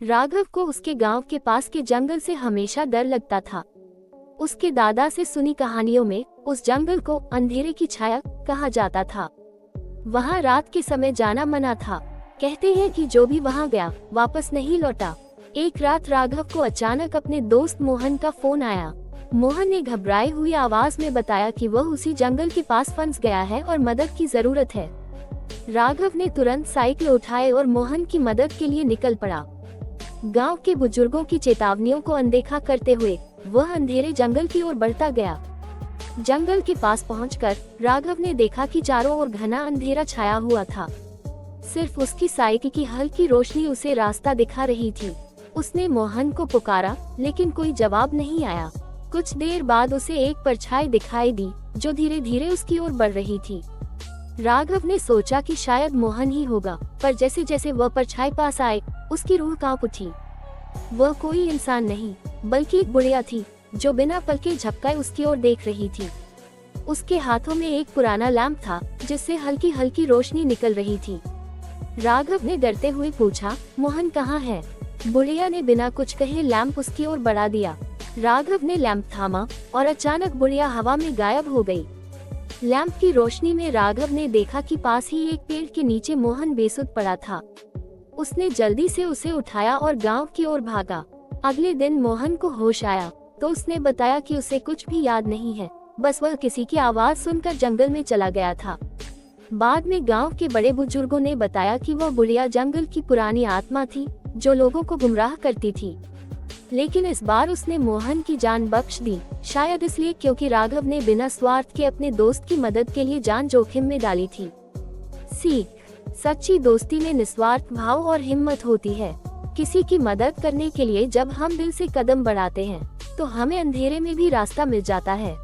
राघव को उसके गांव के पास के जंगल से हमेशा डर लगता था। उसके दादा से सुनी कहानियों में उस जंगल को अंधेरे की छाया कहा जाता था। वहां रात के समय जाना मना था। कहते हैं कि जो भी वहां गया वापस नहीं लौटा। एक रात राघव को अचानक अपने दोस्त मोहन का फोन आया। मोहन ने घबराए हुई आवाज में बताया कि वह उसी जंगल के पास फंस गया है और मदद की जरूरत है। राघव ने तुरंत साइकिल उठाए और मोहन की मदद के लिए निकल पड़ा। गांव के बुजुर्गों की चेतावनियों को अनदेखा करते हुए वह अंधेरे जंगल की ओर बढ़ता गया। जंगल के पास पहुंचकर राघव ने देखा कि चारों ओर घना अंधेरा छाया हुआ था। सिर्फ उसकी साइकिल की हल्की रोशनी उसे रास्ता दिखा रही थी। उसने मोहन को पुकारा लेकिन कोई जवाब नहीं आया। कुछ देर बाद उसे एक परछाई दिखाई दी जो धीरे धीरे उसकी ओर बढ़ रही थी। राघव ने सोचा कि शायद मोहन ही होगा, पर जैसे जैसे वह परछाई पास आए उसकी रूह कांप उठी। वह कोई इंसान नहीं बल्कि एक बुढ़िया थी जो बिना पलके झपकाए उसकी ओर देख रही थी। उसके हाथों में एक पुराना लैंप था जिससे हल्की हल्की रोशनी निकल रही थी। राघव ने डरते हुए पूछा, मोहन कहाँ है? बुढ़िया ने बिना कुछ कहे लैंप उसकी ओर बढ़ा दिया। राघव ने लैंप थामा और अचानक बुढ़िया हवा में गायब हो गई। लैंप की रोशनी में राघव ने देखा कि पास ही एक पेड़ के नीचे मोहन बेसुध पड़ा था। उसने जल्दी से उसे उठाया और गांव की ओर भागा। अगले दिन मोहन को होश आया तो उसने बताया कि उसे कुछ भी याद नहीं है, बस वह किसी की आवाज सुनकर जंगल में चला गया था। बाद में गांव के बड़े बुजुर्गों ने बताया कि वह बुढ़िया जंगल की पुरानी आत्मा थी जो लोगों को गुमराह करती थी। लेकिन इस बार उसने मोहन की जान बख्श दी, शायद इसलिए क्योंकि राघव ने बिना स्वार्थ के अपने दोस्त की मदद के लिए जान जोखिम में डाली थी। सीख: सच्ची दोस्ती में निस्वार्थ भाव और हिम्मत होती है। किसी की मदद करने के लिए जब हम दिल से कदम बढ़ाते हैं तो हमें अंधेरे में भी रास्ता मिल जाता है।